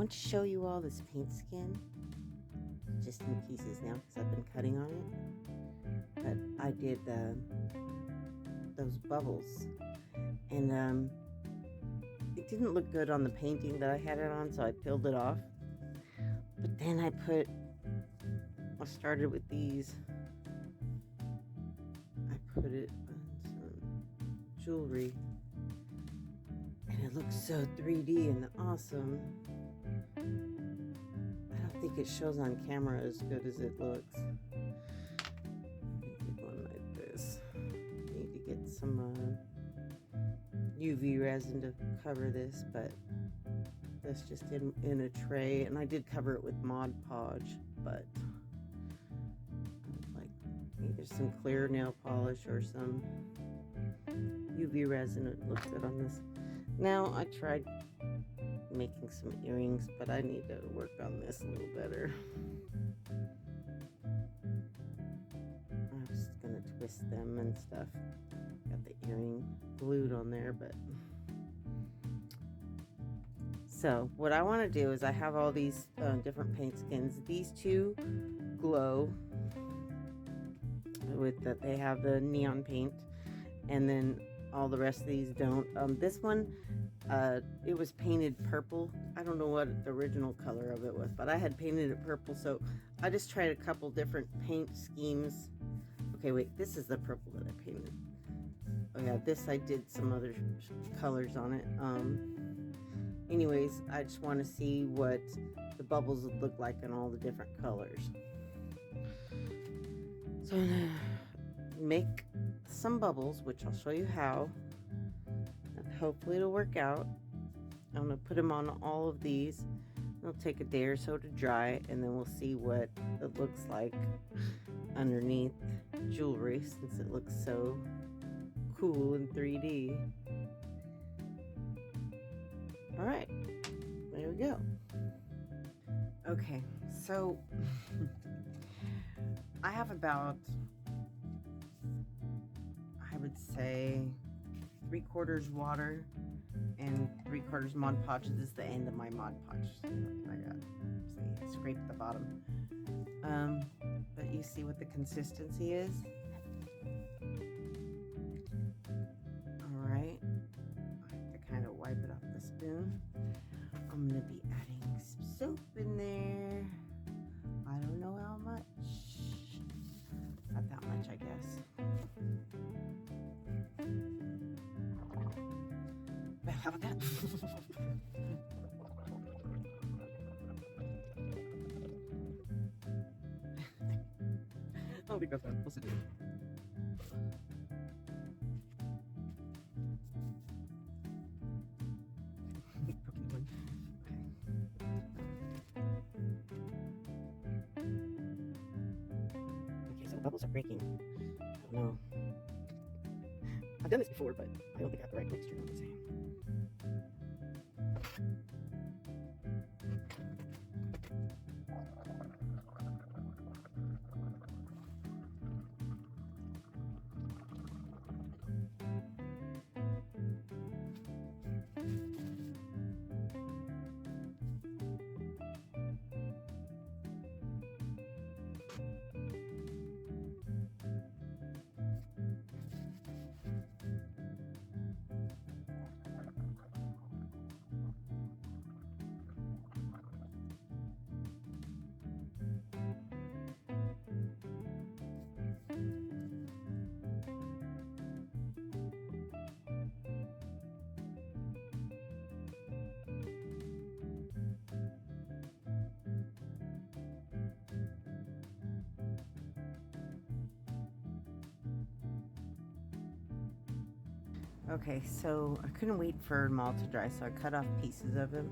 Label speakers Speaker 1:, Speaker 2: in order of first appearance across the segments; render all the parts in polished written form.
Speaker 1: want to show you all this paint skin, just in pieces now because I've been cutting on it. But I did those bubbles, and it didn't look good on the painting that I had it on, so I peeled it off. But then I started with these. I put it on some jewelry, and it looks so 3D and awesome. I don't think it shows on camera as good as it looks. Get one like this. Need to get some UV resin to cover this, but that's just in a tray, and I did cover it with Mod Podge, but like either some clear nail polish or some UV resin. It looks good on this. Now I tried making some earrings, but I need to work on this a little better. I'm just gonna twist them and stuff. Got the earring glued on there, but so what I want to do is I have all these different paint skins. These two glow with that, they have the neon paint, and then all the rest of these don't. This one, it was painted purple. I don't know what the original color of it was, but I had painted it purple, so I just tried a couple different paint schemes. Okay, wait, this is the purple that I painted. Oh yeah, this I did some other colors on it. Anyways, I just want to see what the bubbles would look like in all the different colors. So I'm gonna make some bubbles, which I'll show you how, and hopefully it'll work out. I'm gonna put them on all of these. It'll take a day or so to dry, and then we'll see what it looks like underneath jewelry, since it looks so cool in 3D. All right, there we go. Okay, so I have about, I would say, 3/4 water and 3/4 Mod Podge. This is the end of my Mod Podge. I got, see, scraped the bottom. But you see what the consistency is? All right, I have to kind of wipe it off the spoon. I'm gonna be adding some soap in there. I don't know how much. Not that much, I guess. Well, how about that? I don't think that's what I'm supposed to do. Okay, so the bubbles are breaking. I don't know. I've done this before, but I don't think I have the right mixture. I'm saying. Okay, so I couldn't wait for them all to dry, so I cut off pieces of them,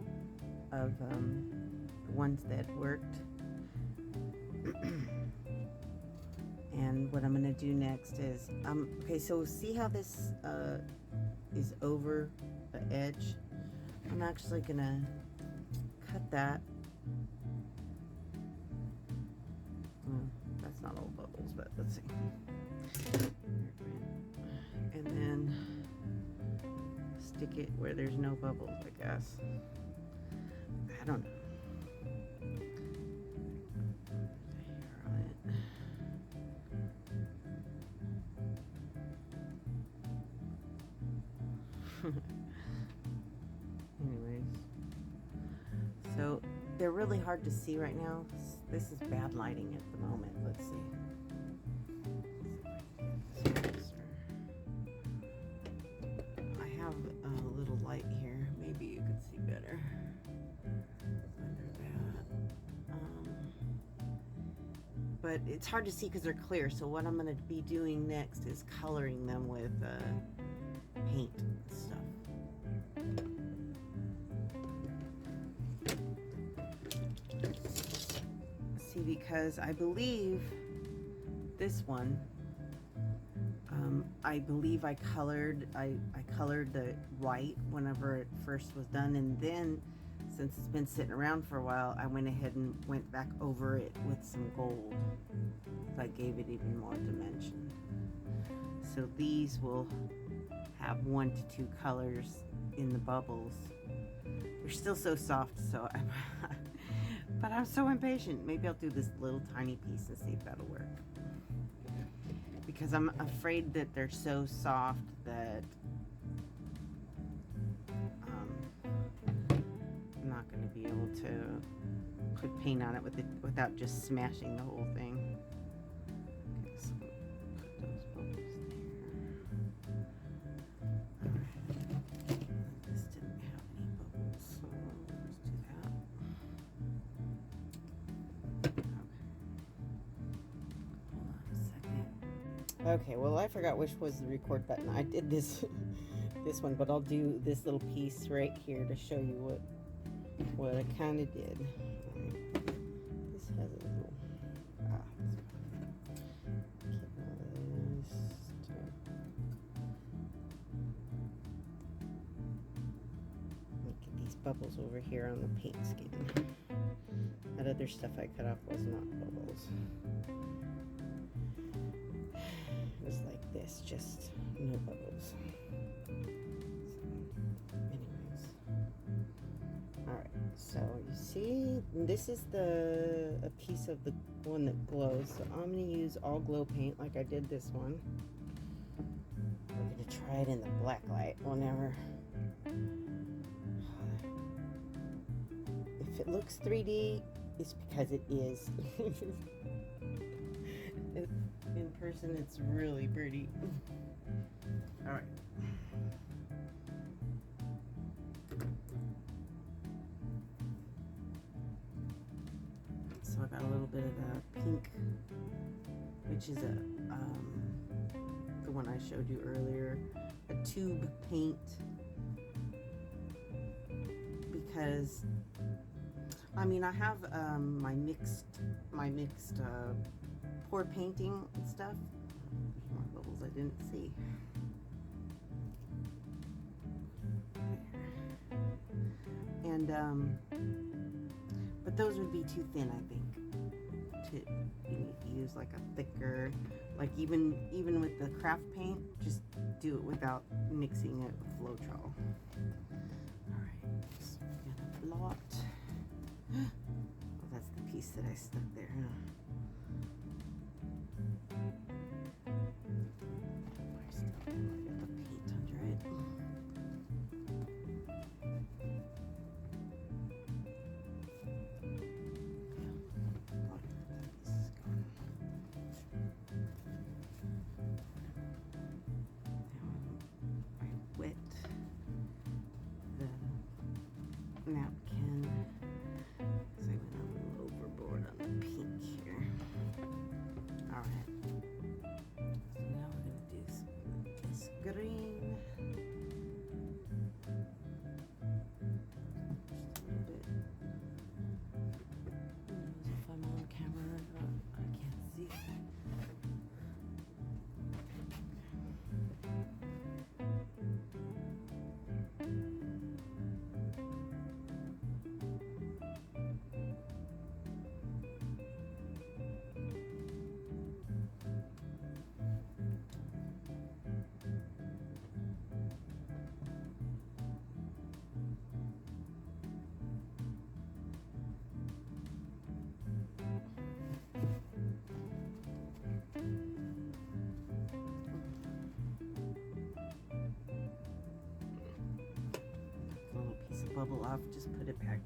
Speaker 1: the ones that worked. And what I'm gonna do next is, okay, so see how this is over the edge? I'm actually gonna cut that. That's not all bubbles, but let's see. And then stick it where there's no bubbles, I guess. I don't know. really hard to see right now. This is bad lighting at the moment. Let's see. I have a little light here. Maybe you could see better under that. But it's hard to see because they're clear. So what I'm going to be doing next is coloring them with paint and stuff. See, because I believe this one, I believe I colored the white whenever it first was done, and then since it's been sitting around for a while, I went ahead and went back over it with some gold. I gave it even more dimension. So these will have 1 to 2 colors in the bubbles. They're still so soft, so but I'm so impatient. Maybe I'll do this little tiny piece and see if that'll work. Because I'm afraid that they're so soft that I'm not going to be able to put paint on it without just smashing the whole thing. Okay, so put those bubbles there. This didn't have any bubbles, so let's do that. Okay, well, I forgot which was the record button. I did this one, but I'll do this little piece right here to show you what I kind of did. This has a little look at these bubbles over here on the paint skin. That other stuff I cut off was not bubbles. It was like this, just no bubbles. Alright, so you see, this is a piece of the one that glows. So I'm going to use all glow paint like I did this one. We're going to try it in the black light whenever. If it looks 3D, it's because it is. In person, it's really pretty. Alright. So I got a little bit of the pink, which is the one I showed you earlier, a tube paint, because I mean I have my mixed pour painting and stuff. More bubbles I didn't see. And but those would be too thin, I think. You need to use like a thicker, like even with the craft paint, just do it without mixing it with Floetrol. Alright, just get a blot. Oh, that's the piece that I stuck there, huh? I still got the paint under it. Napkin, because I went a little overboard on the pink here. Alright, so now we're going to do this green. Just a little bit. If I'm on camera, I can't see. Bubble off, just put it back.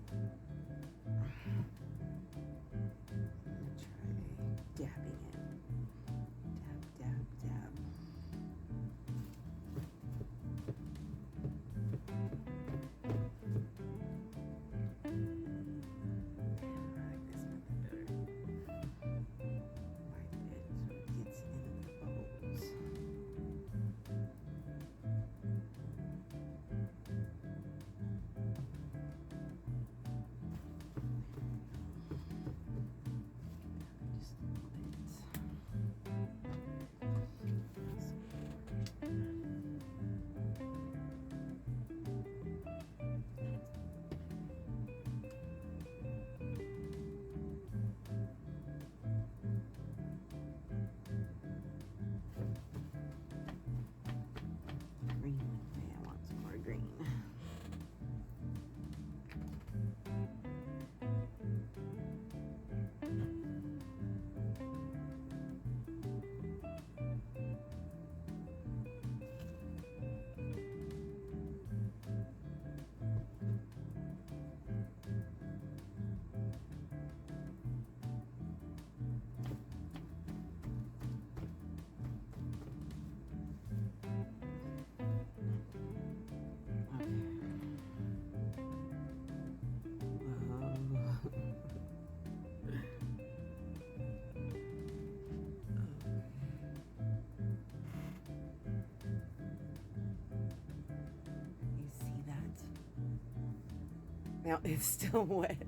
Speaker 1: Now it's still wet.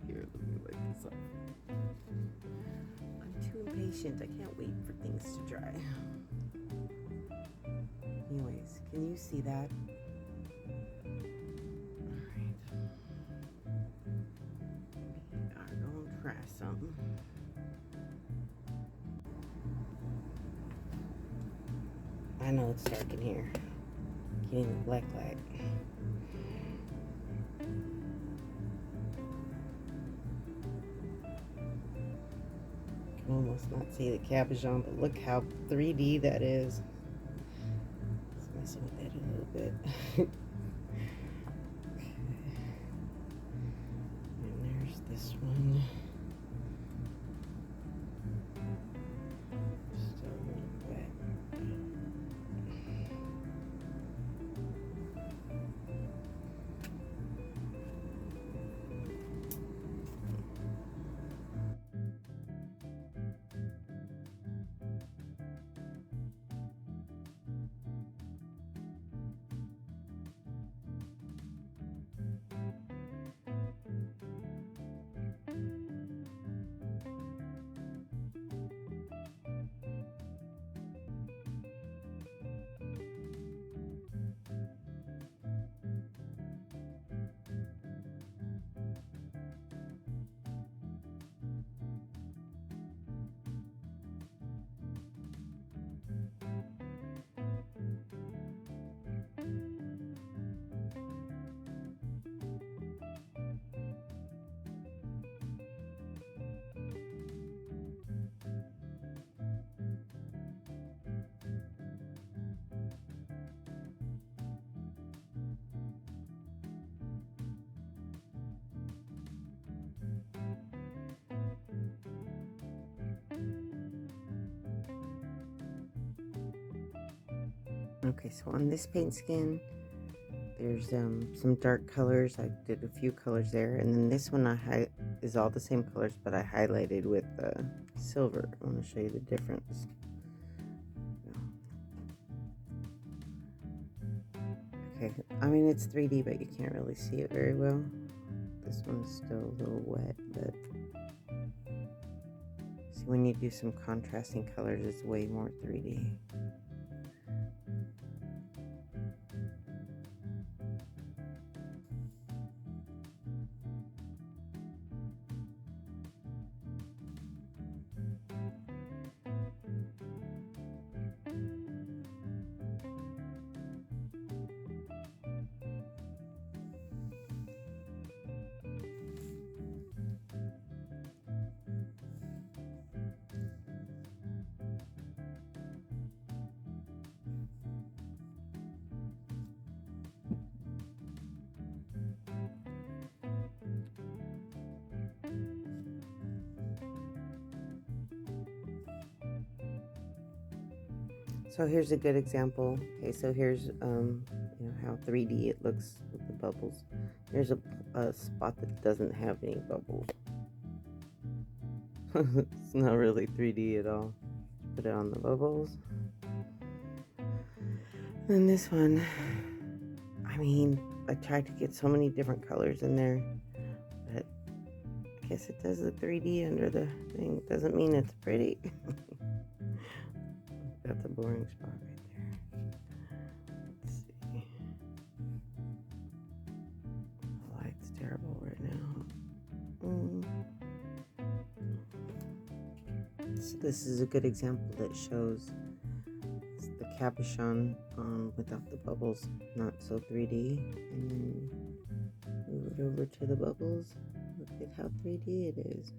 Speaker 1: Here, let me wipe this off. I'm too impatient. I can't wait for things to dry. Anyways, can you see that? Alright. I'm gonna try something. I know it's dark in here. Getting the black light. Can almost not see the cabochon, but look how 3D that is. Let's mess with that a little bit. And there's this one. Just a little wet. Okay, so on this paint skin, there's some dark colors. I did a few colors there, and then this one is all the same colors, but I highlighted with silver. I want to show you the difference. Okay, I mean it's 3D, but you can't really see it very well. This one's still a little wet, but see, when you do some contrasting colors, it's way more 3D. So here's a good example. Okay, so here's you know how 3D it looks with the bubbles. Here's a spot that doesn't have any bubbles. It's not really 3D at all. Put it on the bubbles. And this one, I mean, I tried to get so many different colors in there, but I guess it does look 3D under the thing. It doesn't mean it's pretty. Got the boring spot right there. Let's see. The light's terrible right now. So this is a good example that shows the cabochon without the bubbles, not so 3D. And then move it over to the bubbles. Look at how 3D it is.